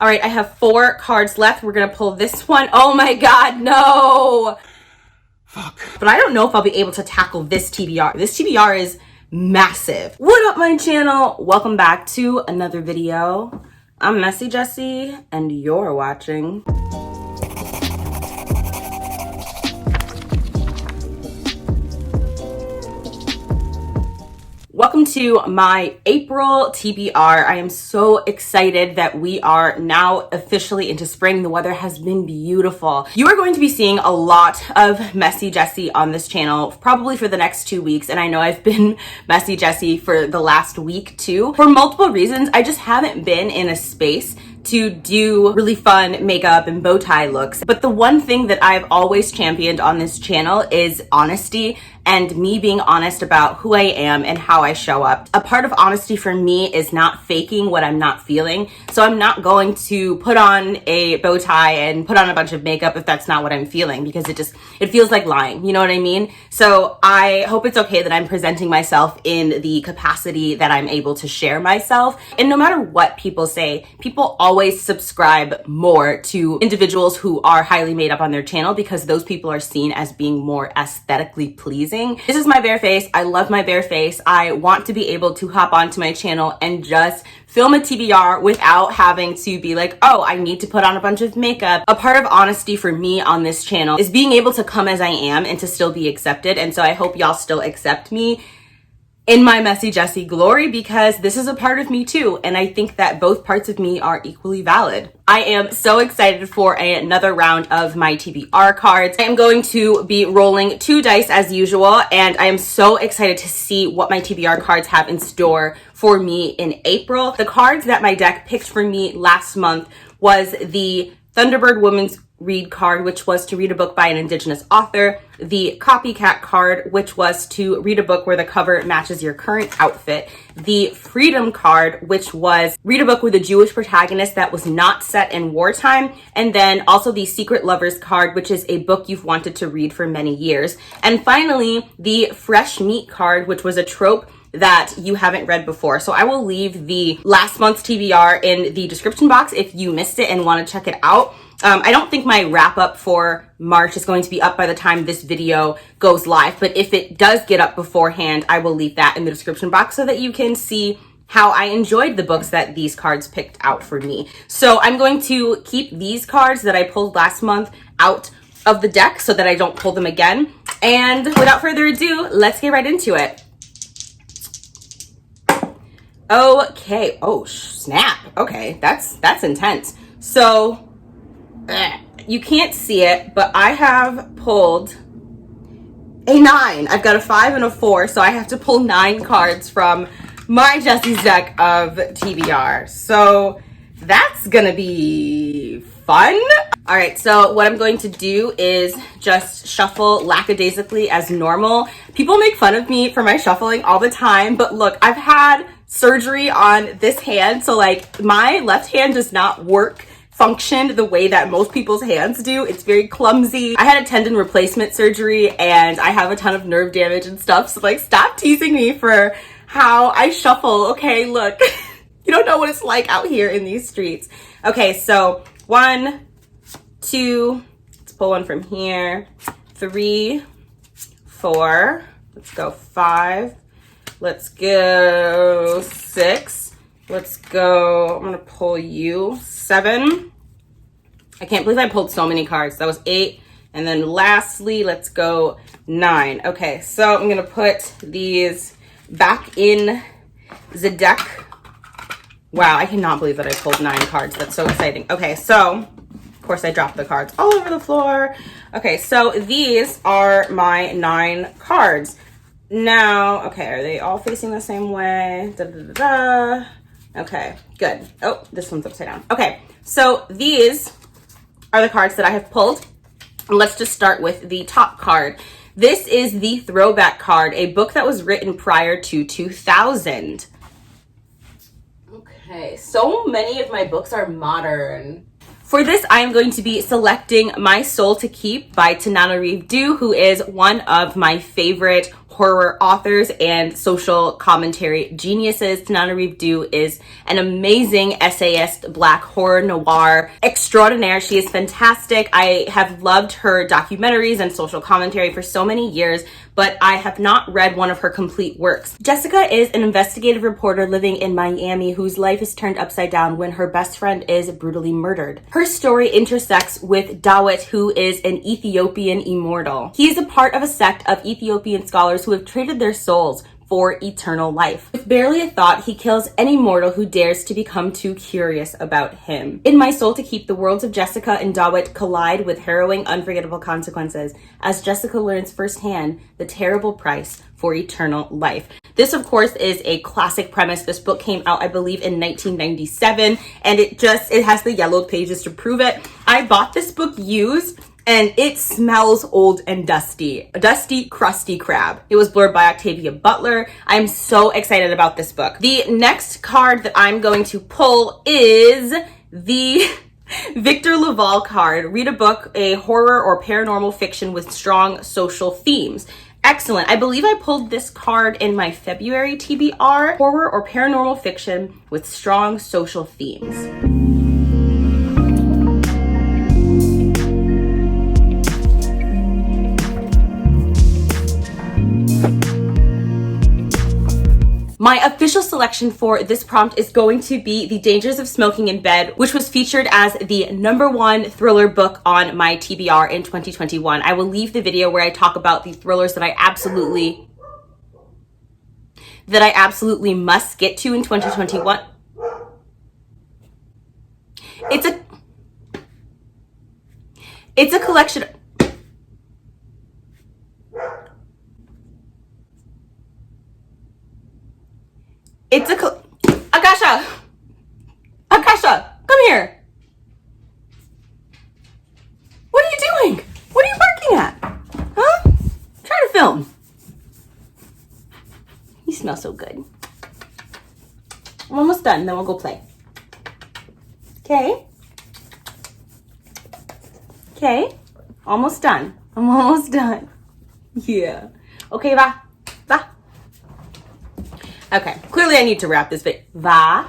All right, I have 4 cards left. We're gonna pull this one. Oh my God, no. Fuck. But I don't know if I'll be able to tackle this TBR. This TBR is massive. What up, my channel? Welcome back to another video. I'm Messy Jessie, and you're watching Welcome to my April TBR. I am so excited that we are now officially into spring. The weather has been beautiful. You are going to be seeing a lot of Messy Jessie on this channel, probably for the next 2 weeks. And I know I've been Messy Jessie for the last week too. For multiple reasons, I just haven't been in a space to do really fun makeup and bow tie looks. But the one thing that I've always championed on this channel is honesty and me being honest about who I am and how I show up. A part of honesty for me is not faking what I'm not feeling. So I'm not going to put on a bow tie and put on a bunch of makeup if that's not what I'm feeling, because it feels like lying. You know what I mean? So I hope it's okay that I'm presenting myself in the capacity that I'm able to share myself. And no matter what people say, people always subscribe more to individuals who are highly made up on their channel because those people are seen as being more aesthetically pleasing. This is my bare face. I love my bare face. I want to be able to hop onto my channel and just film a TBR without having to be like, oh, I need to put on a bunch of makeup. A part of honesty for me on this channel is being able to come as I am and to still be accepted. And so I hope y'all still accept me in my Messy Jessie glory, because this is a part of me too. And I think that both parts of me are equally valid. I am so excited for another round of my TBR cards. I am going to be rolling 2 dice as usual, and I am so excited to see what my TBR cards have in store for me in April. The cards that my deck picked for me last month was the Thunderbird Women's Read card, which was to read a book by an Indigenous author, the Copycat card, which was to read a book where the cover matches your current outfit, the Freedom card, which was read a book with a Jewish protagonist that was not set in wartime, and then also the Secret Lovers card, which is a book you've wanted to read for many years. And finally, the Fresh Meat card, which was a trope that you haven't read before. So I will leave the last month's TBR in the description box if you missed it and want to check it out. I don't think my wrap up for March is going to be up by the time this video goes live, but if it does get up beforehand, I will leave that in the description box so that you can see how I enjoyed the books that these cards picked out for me. So I'm going to keep these cards that I pulled last month out of the deck so that I don't pull them again. And without further ado, let's get right into it. Okay. Oh, snap. Okay, that's intense. So you can't see it, but I have pulled a 9. I've got a 5 and a 4, so I have to pull 9 cards from my Jessie's deck of TBR. So that's gonna be fun. All right, so what I'm going to do is just shuffle lackadaisically as normal. People make fun of me for my shuffling all the time, but look, I've had surgery on this hand, so like my left hand does not function the way that most people's hands do. It's very clumsy. I had a tendon replacement surgery and I have a ton of nerve damage and stuff, so like stop teasing me for how I shuffle. Okay, look, you don't know what it's like out here in these streets. Okay, so 1, 2, let's pull one from here, 3, 4, let's go 5, let's go 6, let's go, I'm gonna pull you 7. I can't believe I pulled so many cards. That was 8. And then lastly, let's go 9. Okay, so I'm gonna put these back in the deck. Wow, I cannot believe that I pulled 9 cards. That's so exciting. Okay, so of course I dropped the cards all over the floor. Okay, so these are my 9 cards. Now, okay, are they all facing the same way? Da, da, da, da. Okay, good. Oh, this one's upside down. Okay, so these are the cards that I have pulled. And let's just start with the top card. This is the Throwback Card, a book that was written prior to 2000. Okay, so many of my books are modern. For this, I am going to be selecting My Soul to Keep by Tananarive Due, who is one of my favorite horror authors and social commentary geniuses. Tananarive Due is an amazing essayist, black horror noir extraordinaire. She is fantastic. I have loved her documentaries and social commentary for so many years, but I have not read one of her complete works. Jessica is an investigative reporter living in Miami whose life is turned upside down when her best friend is brutally murdered. Her story intersects with Dawit, who is an Ethiopian immortal. He is a part of a sect of Ethiopian scholars who have traded their souls for eternal life. With barely a thought, he kills any mortal who dares to become too curious about him. In My Soul to Keep, the worlds of Jessica and Dawit collide with harrowing, unforgettable consequences as Jessica learns firsthand the terrible price for eternal life. This, of course, is a classic premise. This book came out, I believe, in 1997, and it has the yellowed pages to prove it. I bought this book used, and it smells old and dusty. A dusty, crusty crab. It was blurred by Octavia Butler. I'm so excited about this book. The next card that I'm going to pull is the Victor Laval card. Read a book, a horror or paranormal fiction with strong social themes. Excellent. I believe I pulled this card in my February TBR. Horror or paranormal fiction with strong social themes. My official selection for this prompt is going to be The Dangers of Smoking in Bed, which was featured as the #1 thriller book on my TBR in 2021. I will leave the video where I talk about the thrillers that I absolutely must get to in 2021. It's a collection. Akasha, come here. What are you doing? What are you barking at? Huh? Try to film. You smell so good. I'm almost done, then we'll go play. Okay? Okay? Almost done. I'm almost done. Yeah. Okay, va. Va. Okay, clearly I need to wrap this video. Va.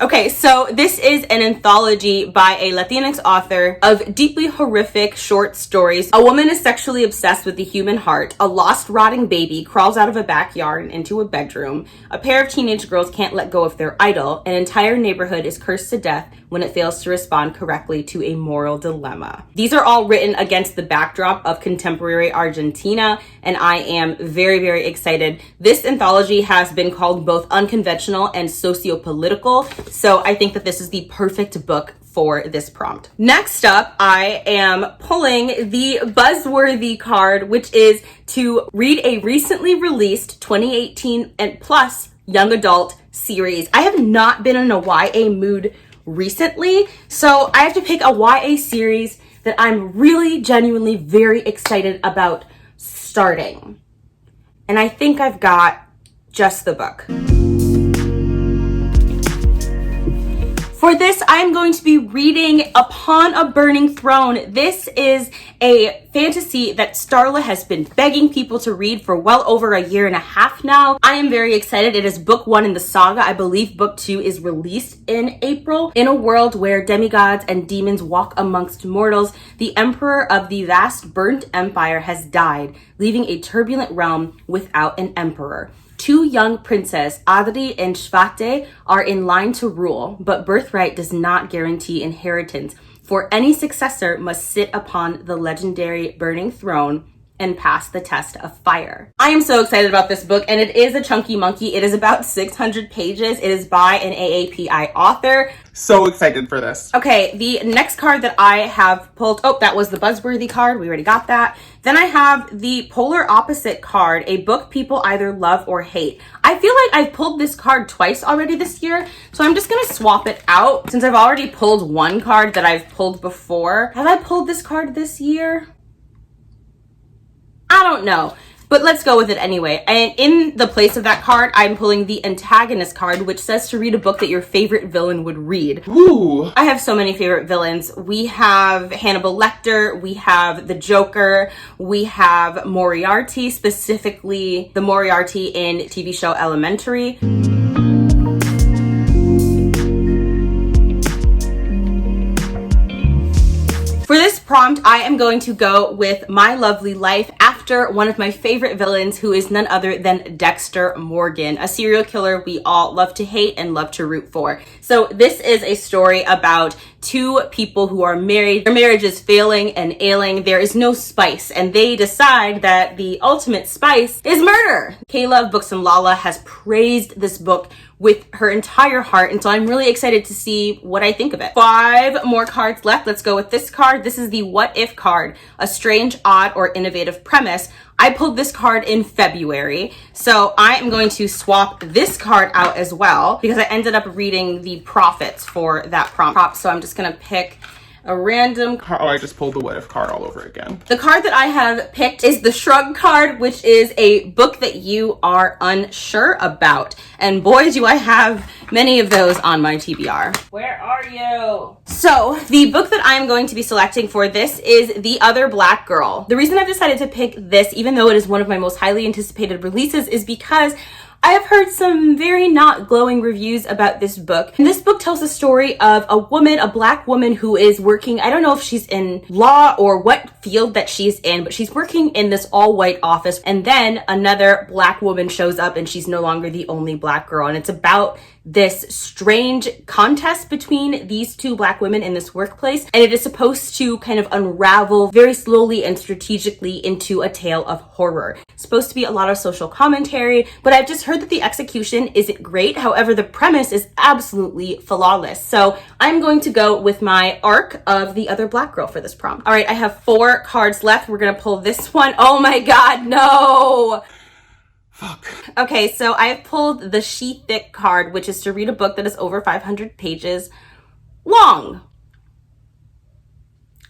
Okay, so this is an anthology by a Latinx author of deeply horrific short stories. A woman is sexually obsessed with the human heart. A lost, rotting baby crawls out of a backyard and into a bedroom. A pair of teenage girls can't let go of their idol. An entire neighborhood is cursed to death when it fails to respond correctly to a moral dilemma. These are all written against the backdrop of contemporary Argentina, and I am very, very excited. This anthology has been called both unconventional and socio-political, so I think that this is the perfect book for this prompt. Next up, I am pulling the Buzzworthy card, which is to read a recently released 2018 and plus young adult series. I have not been in a YA mood recently, so I have to pick a YA series that I'm really genuinely very excited about starting. And I think I've got just the book. For this, I'm going to be reading Upon a Burning Throne. This is a fantasy that Starla has been begging people to read for well over a year and a half now. I am very excited. It is book 1 in the saga. I believe book 2 is released in April. In a world where demigods and demons walk amongst mortals, the emperor of the vast burnt empire has died, leaving a turbulent realm without an emperor. 2 young princes, Adri and Shvate, are in line to rule, but birthright does not guarantee inheritance, for any successor must sit upon the legendary burning throne and pass the test of fire. I am so excited about this book, and it is a chunky monkey. It is about 600 pages. It is by an AAPI author. So excited for this. Okay, the next card that I have pulled, oh, that was the Buzzworthy card. We already got that. Then I have the Polar Opposite card, a book people either love or hate. I feel like I've pulled this card twice already this year, so I'm just gonna swap it out since I've already pulled one card that I've pulled before. Have I pulled this card this year? I don't know. but let's go with it anyway. And in the place of that card, I'm pulling the antagonist card, which says to read a book that your favorite villain would read. Ooh. I have so many favorite villains. We have Hannibal Lecter, we have the Joker, we have Moriarty, specifically the Moriarty in TV show Elementary. For this prompt, I am going to go with My Lovely Life after one of my favorite villains, who is none other than Dexter Morgan, a serial killer we all love to hate and love to root for. So this is a story about two people who are married. Their marriage is failing and ailing. There is no spice, and they decide that the ultimate spice is murder. Kayla of Books and Lala has praised this book with her entire heart, and so I'm really excited to see what I think of it. 5 more cards left. Let's go with this card. This is the What If card, a strange, odd, or innovative premise. I pulled this card in February, so I am going to swap this card out as well because I ended up reading the profits for that prompt. So I'm just gonna pick a random card. Oh, I just pulled the What If card all over again. The card that I have picked is the Shrug card, which is a book that you are unsure about. And boy, do I have many of those on my TBR. Where are you? So the book that I'm going to be selecting for this is The Other Black Girl. The reason I've decided to pick this, even though it is one of my most highly anticipated releases, is because I have heard some very not glowing reviews about this book. And this book tells the story of a woman, a black woman who is working, I don't know if she's in law or what field that she's in, but she's working in this all-white office. And then another black woman shows up and she's no longer the only black girl. And it's about this strange contest between these two black women in this workplace, and it is supposed to kind of unravel very slowly and strategically into a tale of horror. It's supposed to be a lot of social commentary, but I've just heard that the execution isn't great. However, the premise is absolutely flawless. So I'm going to go with my arc of The Other Black Girl for this prompt. All right, I have 4 cards left. We're gonna pull this one. Oh my God, no! Fuck. Okay, so I've pulled the She Thick card, which is to read a book that is over 500 pages long.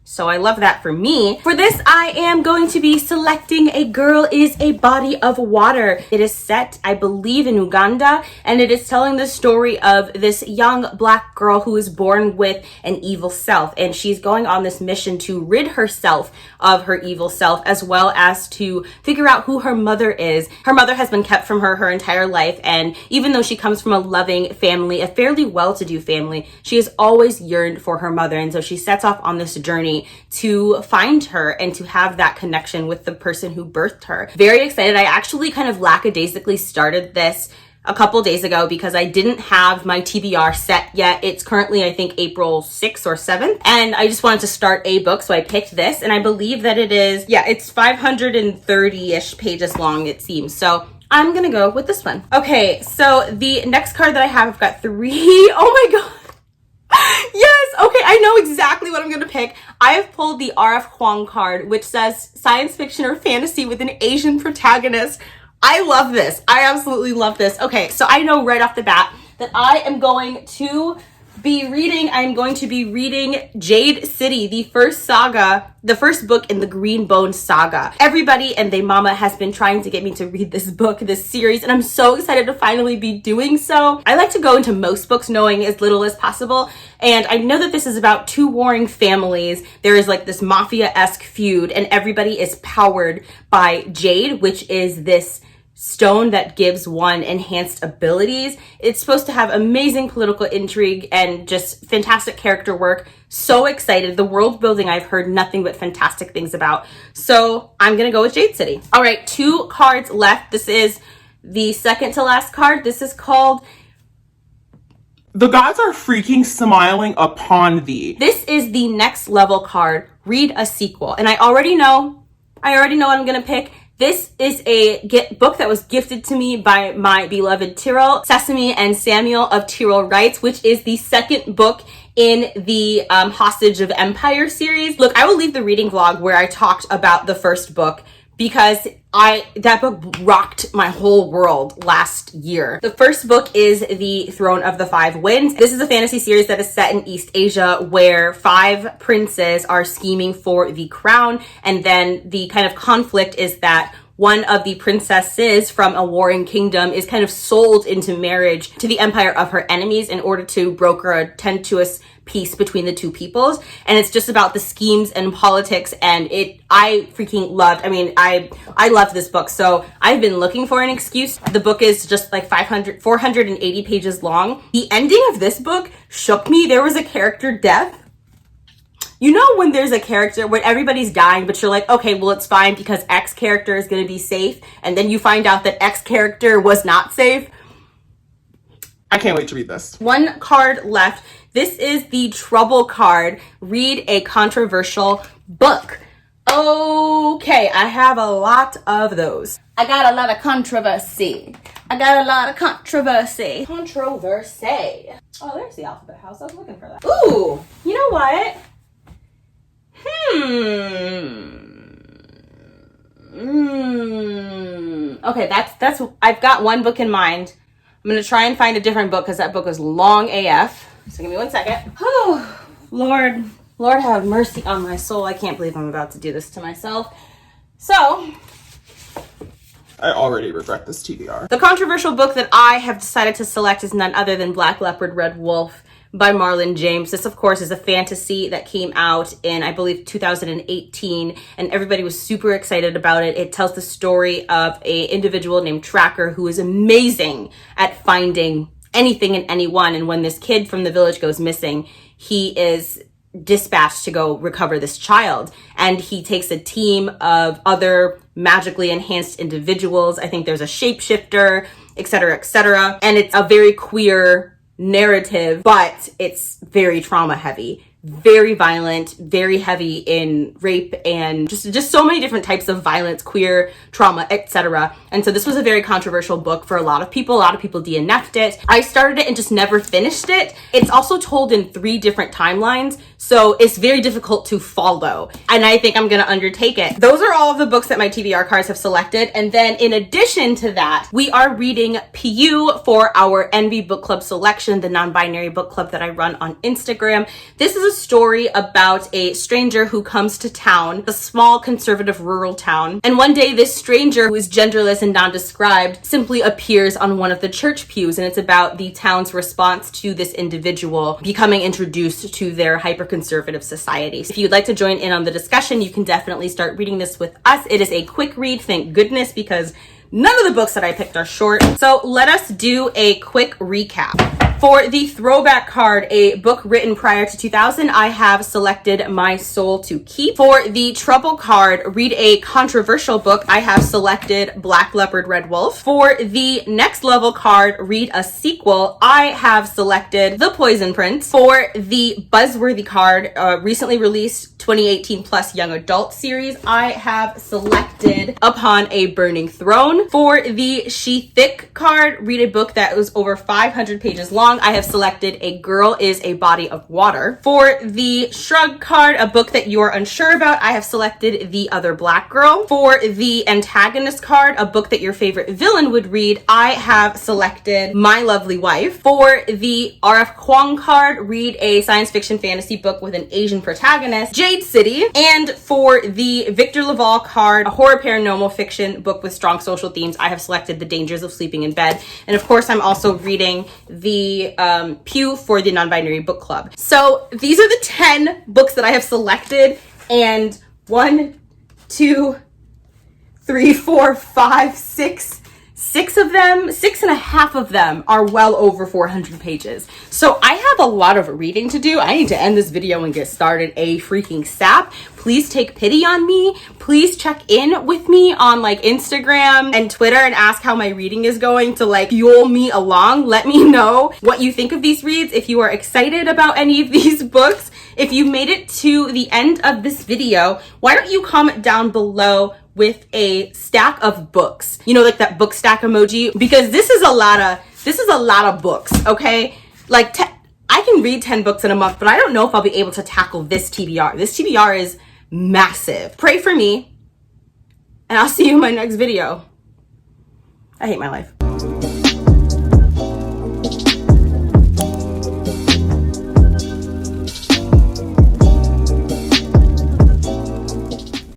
So I love that for me. For this, I am going to be selecting A Girl is a Body of Water. It is set, I believe, in Uganda, and it is telling the story of this young black girl who is born with an evil self, and she's going on this mission to rid herself of her evil self, as well as to figure out who her mother is. Her mother has been kept from her entire life, and even though she comes from a loving family, a fairly well-to-do family, she has always yearned for her mother, and so she sets off on this journey to find her and to have that connection with the person who birthed her. Very excited. I actually kind of lackadaisically started this a couple days ago because I didn't have my TBR set yet. It's currently, I think, April 6th or 7th, and I just wanted to start a book, so I picked this, and I believe that it is, yeah, it's 530-ish pages long, it seems. So I'm gonna go with this one. Okay, so the next card that I have, I've got 3. Oh my God. Yes, okay, I know exactly what I'm gonna pick. I have pulled the RF Quan card, which says science fiction or fantasy with an Asian protagonist. I love this. I absolutely love this. Okay, so I know right off the bat that I am going to be reading Jade City, the first saga, the first book in the Green Bone saga. Everybody and their mama has been trying to get me to read this book, this series, and I'm so excited to finally be doing so. I like to go into most books knowing as little as possible, and I know that this is about 2 warring families. There is like this mafia-esque feud, and everybody is powered by Jade, which is this stone that gives one enhanced abilities. It's supposed to have amazing political intrigue and just fantastic character work. So excited. The world building I've heard nothing but fantastic things about. So I'm gonna go with Jade City. All right, 2 cards left. This is the second to last card. This is called The Gods Are Freaking Smiling Upon Thee. This is the next level card. Read a sequel. And I already know what I'm gonna pick. This is a book that was gifted to me by my beloved Tyrell, Sesame and Samuel of Tyrell Writes, which is the second book in the Hostage of Empire series. Look, I will leave the reading vlog where I talked about the first book because that book rocked my whole world last year. The first book is The Throne of the Five Winds. This is a fantasy series that is set in East Asia where 5 princes are scheming for the crown, and then the kind of conflict is that one of the princesses from a warring kingdom is kind of sold into marriage to the empire of her enemies in order to broker a tenuous peace between the two peoples. And it's just about the schemes and politics, and I freaking loved. I mean, I loved this book. So I've been looking for an excuse. The book is just like 480 pages long. The ending of this book shook me. There was a character death. You know when there's a character when everybody's dying, but you're like, okay, well, it's fine because X character is going to be safe. And then you find out that X character was not safe. I can't wait to read this. One card left. This is the Trouble card. Read a controversial book. Okay, I have a lot of those. I got a lot of controversy. Controversy. Oh, there's the alphabet house. I was looking for that. Ooh, you know what? Okay, that's I've got one book in mind. I'm gonna try and find a different book because that book is long AF. So give me 1 second. Oh, Lord have mercy on my soul. I can't believe I'm about to do this to myself. So, I already regret this TBR. the controversial book that I have decided to select is none other than Black Leopard, Red Wolf by Marlon James. This, of course, is a fantasy that came out in, I believe, 2018, and everybody was super excited about it. It tells the story of an individual named Tracker who is amazing at finding anything and anyone, and when this kid from the village goes missing, he is dispatched to go recover this child, and he takes a team of other magically enhanced individuals. I think there's a shapeshifter, etc., and it's a very queer narrative, but it's very trauma heavy, very violent, very heavy in rape, and just so many different types of violence, queer trauma, etc. And so this was a very controversial book for a lot of people. A lot of people DNF'd it. I started it and just never finished it. It's also told in 3 different timelines, so it's very difficult to follow, and I think I'm gonna undertake it. Those are all of the books that my TBR cards have selected, and then in addition to that, we are reading PU for our Envy Book Club selection, the non-binary book club that I run on Instagram. This is a story about a stranger who comes to town, a small conservative rural town, and one day this stranger, who is genderless and nondescribed, simply appears on one of the church pews, and it's about the town's response to this individual becoming introduced to their hyper-conservative society. So if you'd like to join in on the discussion, you can definitely start reading this with us. It is a quick read, thank goodness, because none of the books that I picked are short. So let us do a quick recap. For the Throwback Card, a book written prior to 2000, I have selected My Soul to Keep. For the Trouble card, read a controversial book, I have selected Black Leopard, Red Wolf. For the Next Level card, read a sequel, I have selected The Poison Prince. For the Buzzworthy card, recently released 2018 plus young adult series, I have selected Upon a Burning Throne. For the She Thick card, read a book that was over 500 pages long. I have selected A Girl is a Body of Water. For the Shrug card, a book that you are unsure about, I have selected The Other Black Girl. For the Antagonist card, a book that your favorite villain would read, I have selected My Lovely Wife. For the RF Quan card, read a science fiction fantasy book with an Asian protagonist, Jade City. And for the Victor Laval card, a horror paranormal fiction book with strong social themes, I have selected The Dangers of Sleeping in Bed. And of course, I'm also reading the Pew for the non-binary book club. So these are the 10 books that I have selected, and 1, 2, 3, 4, 5, 6 of them, 6.5 of them are well over 400 pages. So I have a lot of reading to do. I need to end this video and get started a freaking sap. Please take pity on me. Please check in with me on like Instagram and Twitter and ask how my reading is going to like fuel me along. Let me know what you think of these reads. If you are excited about any of these books, if you made it to the end of this video, why don't you comment down below with a stack of books, you know, like that book stack emoji, because this is a lot of books. Okay, like I can read 10 books in a month, but I don't know if I'll be able to tackle this TBR. This TBR is massive. Pray for me, and I'll see you in my next video. I hate my life.